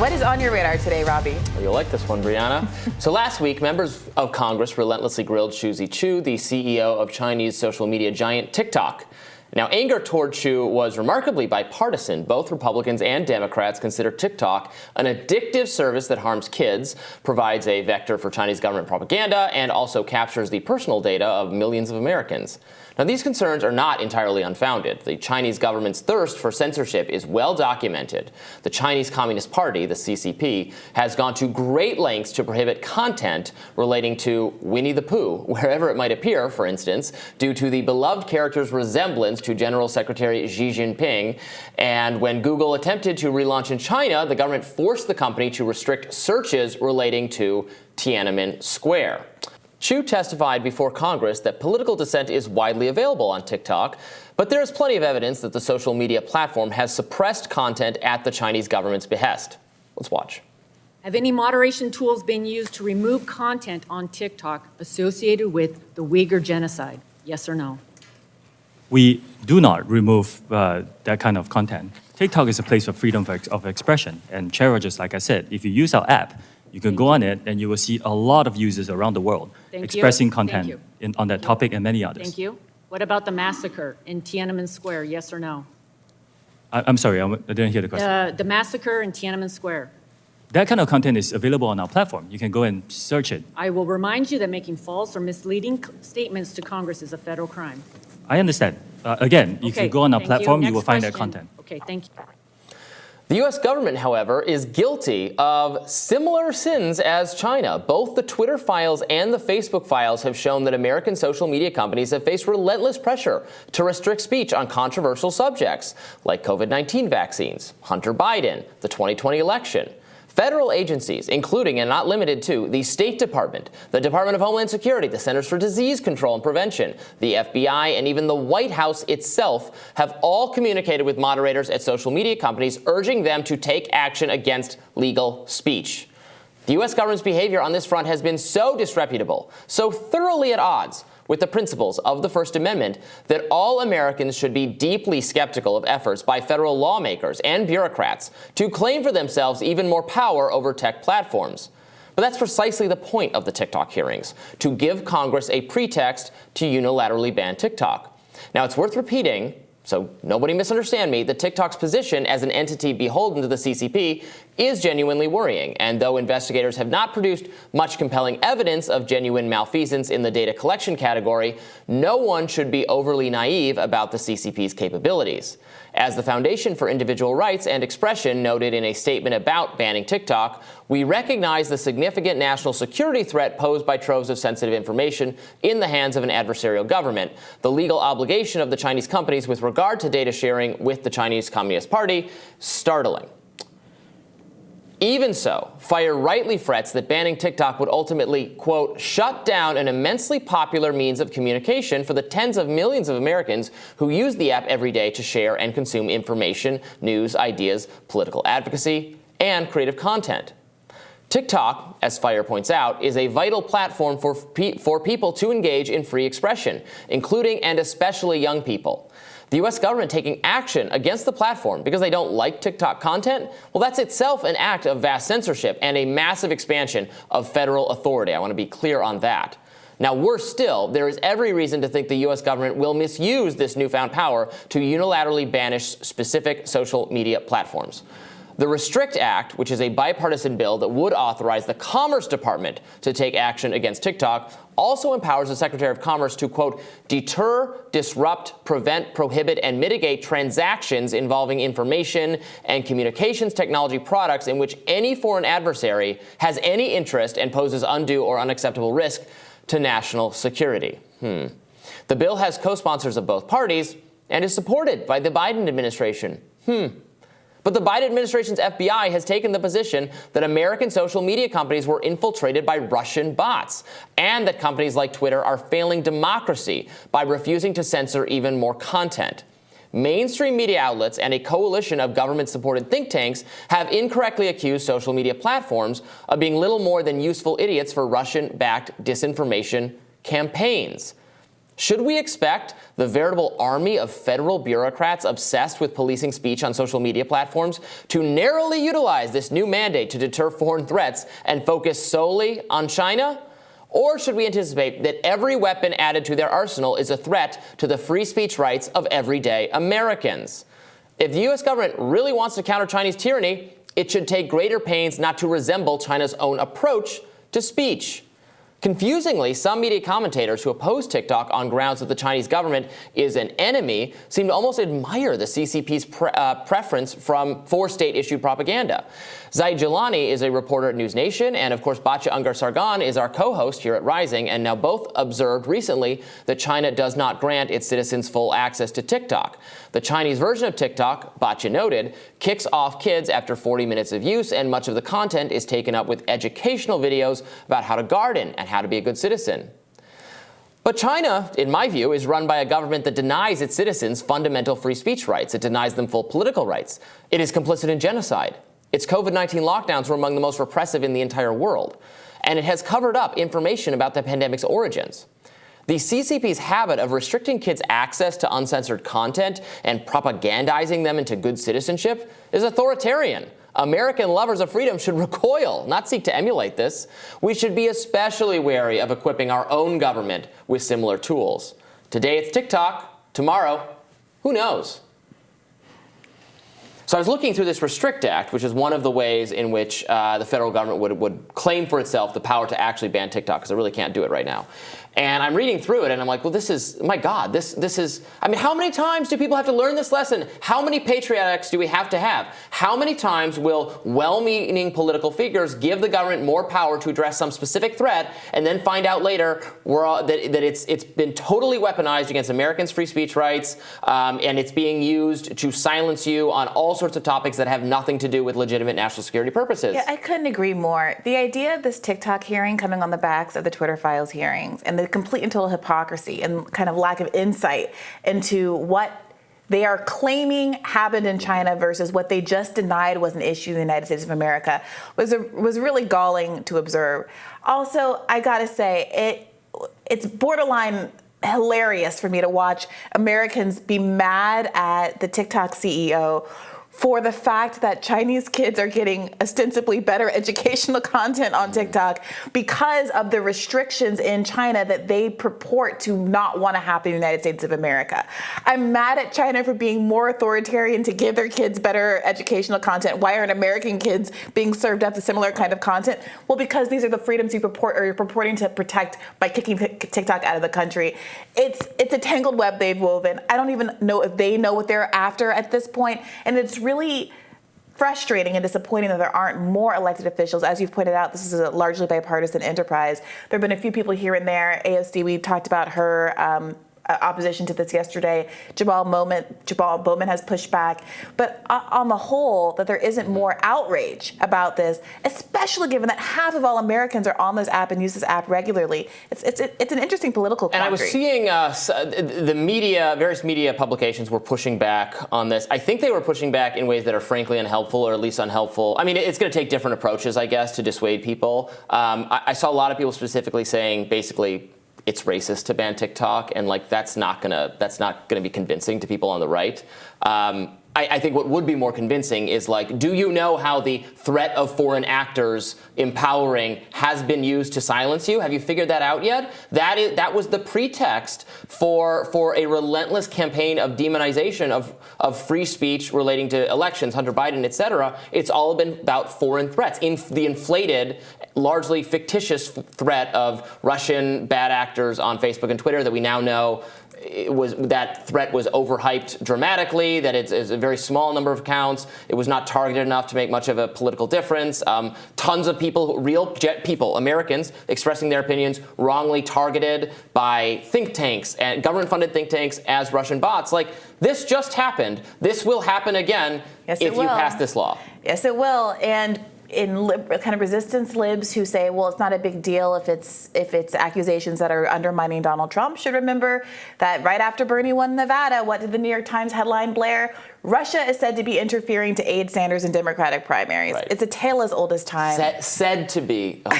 What is on your radar today, Robby? Well, you'll like this one, Brianna. So last week, members of Congress relentlessly grilled Shuzi Chu, the CEO of Chinese social media giant TikTok. Now, anger toward Chu was remarkably bipartisan. Both Republicans and Democrats consider TikTok an addictive service that harms kids, provides a vector for Chinese government propaganda, and also captures the personal data of millions of Americans. Now, these concerns are not entirely unfounded. The Chinese government's thirst for censorship is well documented. The Chinese Communist Party, the CCP, has gone to great lengths to prohibit content relating to Winnie the Pooh, wherever it might appear, for instance, due to the beloved character's resemblance to General Secretary Xi Jinping. And when Google attempted to relaunch in China, the government forced the company to restrict searches relating to Tiananmen Square. Chu testified before Congress that political dissent is widely available on TikTok, but there is plenty of evidence that the social media platform has suppressed content at the Chinese government's behest. Let's watch. Have any moderation tools been used to remove content on TikTok associated with the Uyghur genocide? Yes or no? We do not remove that kind of content. TikTok is a place of freedom of expression. And Chera, just like I said, if you use our app, you can go on it and you will see a lot of users around the world expressing content on that topic and many others. Thank you. What about the massacre in Tiananmen Square? Yes or no? I'm sorry, I didn't hear the question. The massacre in Tiananmen Square. That kind of content is available on our platform. You can go and search it. I will remind you that making false or misleading statements to Congress is a federal crime. I understand. Again, if you go on our platform, you will find that content. Okay, thank you. The U.S. government, however, is guilty of similar sins as China. Both the Twitter files and the Facebook files have shown that American social media companies have faced relentless pressure to restrict speech on controversial subjects like COVID-19 vaccines, Hunter Biden, the 2020 election. Federal agencies, including and not limited to the State Department, the Department of Homeland Security, the Centers for Disease Control and Prevention, the FBI, and even the White House itself have all communicated with moderators at social media companies, urging them to take action against legal speech. The U.S. government's behavior on this front has been so disreputable, so thoroughly at odds with the principles of the First Amendment, that all Americans should be deeply skeptical of efforts by federal lawmakers and bureaucrats to claim for themselves even more power over tech platforms. But that's precisely the point of the TikTok hearings, to give Congress a pretext to unilaterally ban TikTok. Now, it's worth repeating, so nobody misunderstand me, that TikTok's position as an entity beholden to the CCP is genuinely worrying. And though investigators have not produced much compelling evidence of genuine malfeasance in the data collection category, no one should be overly naive about the CCP's capabilities. As the Foundation for Individual Rights and Expression noted in a statement about banning TikTok, we recognize the significant national security threat posed by troves of sensitive information in the hands of an adversarial government. The legal obligation of the Chinese companies with regard to data sharing with the Chinese Communist Party, startling. Even so, Fire rightly frets that banning TikTok would ultimately, quote, shut down an immensely popular means of communication for the tens of millions of Americans who use the app every day to share and consume information, news, ideas, political advocacy, and creative content. TikTok, as Fire points out, is a vital platform for people to engage in free expression, including and especially young people. The U.S. government taking action against the platform because they don't like TikTok content, well, that's itself an act of vast censorship and a massive expansion of federal authority. I want to be clear on that. Now, worse still, there is every reason to think the U.S. government will misuse this newfound power to unilaterally banish specific social media platforms. The Restrict Act, which is a bipartisan bill that would authorize the Commerce Department to take action against TikTok, also empowers the Secretary of Commerce to, quote, deter, disrupt, prevent, prohibit, and mitigate transactions involving information and communications technology products in which any foreign adversary has any interest and poses undue or unacceptable risk to national security. The bill has co-sponsors of both parties and is supported by the Biden administration. But the Biden administration's FBI has taken the position that American social media companies were infiltrated by Russian bots, and that companies like Twitter are failing democracy by refusing to censor even more content. Mainstream media outlets and a coalition of government-supported think tanks have incorrectly accused social media platforms of being little more than useful idiots for Russian-backed disinformation campaigns. Should we expect the veritable army of federal bureaucrats obsessed with policing speech on social media platforms to narrowly utilize this new mandate to deter foreign threats and focus solely on China? Or should we anticipate that every weapon added to their arsenal is a threat to the free speech rights of everyday Americans? If the U.S. government really wants to counter Chinese tyranny, it should take greater pains not to resemble China's own approach to speech. Confusingly, some media commentators who oppose TikTok on grounds that the Chinese government is an enemy seem to almost admire the CCP's preference for state-issued propaganda. Zaid Jilani is a reporter at News Nation, and of course, Batya Ungar-Sargon is our co-host here at Rising, and now both observed recently that China does not grant its citizens full access to TikTok. The Chinese version of TikTok, Batya noted, kicks off kids after 40 minutes of use, and much of the content is taken up with educational videos about how to garden and how to be a good citizen. But China, in my view, is run by a government that denies its citizens fundamental free speech rights. It denies them full political rights. It is complicit in genocide. Its COVID-19 lockdowns were among the most repressive in the entire world. And it has covered up information about the pandemic's origins. The CCP's habit of restricting kids' access to uncensored content and propagandizing them into good citizenship is authoritarian. American lovers of freedom should recoil, not seek to emulate this. We should be especially wary of equipping our own government with similar tools. Today it's TikTok. Tomorrow, who knows? So I was looking through this Restrict Act, which is one of the ways in which the federal government would claim for itself the power to actually ban TikTok, because it really can't do it right now. And I'm reading through it, and I'm like, well, this is, my God, this is, I mean, how many times do people have to learn this lesson? How many Patriot Acts do we have to have? How many times will well-meaning political figures give the government more power to address some specific threat, and then find out later that it's been totally weaponized against Americans' free speech rights, and it's being used to silence you on all sorts of topics that have nothing to do with legitimate national security purposes? Yeah, I couldn't agree more. The idea of this TikTok hearing coming on the backs of the Twitter Files hearings, and the complete and total hypocrisy and kind of lack of insight into what they are claiming happened in China versus what they just denied was an issue in the United States of America was really galling to observe. Also, I gotta say, it's borderline hilarious for me to watch Americans be mad at the TikTok CEO for the fact that Chinese kids are getting ostensibly better educational content on TikTok because of the restrictions in China that they purport to not want to happen in the United States of America. I'm mad at China for being more authoritarian to give their kids better educational content. Why aren't American kids being served up the similar kind of content? Well, because these are the freedoms you're purporting to protect by kicking TikTok out of the country. It's a tangled web they've woven. I don't even know if they know what they're after at this point, and it's really frustrating and disappointing that there aren't more elected officials. As you've pointed out, this is a largely bipartisan enterprise. There have been a few people here and there. AOC, we talked about her opposition to this yesterday. Jabal Bowman has pushed back. But on the whole, that there isn't more outrage about this, especially given that half of all Americans are on this app and use this app regularly. It's an interesting political quandary. And I was seeing the media, various media publications were pushing back on this. I think they were pushing back in ways that are frankly unhelpful, or at least unhelpful. I mean, it's going to take different approaches, I guess, to dissuade people. I saw a lot of people specifically saying, basically, it's racist to ban TikTok, and like that's not gonna be convincing to people on the right. I think what would be more convincing is like, do you know how the threat of foreign actors empowering has been used to silence you? Have you figured that out yet? That was the pretext for a relentless campaign of demonization of free speech relating to elections, Hunter Biden, et cetera. It's all been about foreign threats, the inflated, largely fictitious threat of Russian bad actors on Facebook and Twitter that we now know that threat was overhyped dramatically, that it's a very small number of accounts. It was not targeted enough to make much of a political difference. Tons of people, real people, Americans, expressing their opinions wrongly targeted by think tanks and government-funded think tanks as Russian bots. Like, this just happened. This will happen again if you pass this law. Yes, it will. And in kind of resistance libs who say, well, it's not a big deal if it's accusations that are undermining Donald Trump, should remember that right after Bernie won Nevada, what did the New York Times headline blare? Russia is said to be interfering to aid Sanders in Democratic primaries. Right. It's a tale as old as time. Said to be. Oh.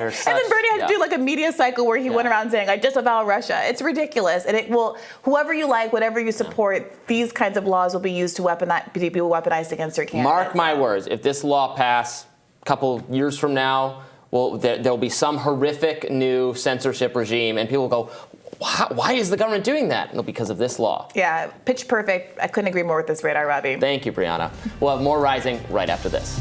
And then Bernie had to do like a media cycle where he went around saying, I disavow Russia. It's ridiculous. And it will, whoever you like, whatever you support, these kinds of laws will be used to be weaponized against your candidates. Mark my words, if this law passed a couple years from now, well, there'll be some horrific new censorship regime, and people will go, why is the government doing that? No, because of this law. Yeah, pitch perfect. I couldn't agree more with this radar, Robby. Thank you, Brianna. We'll have more Rising right after this.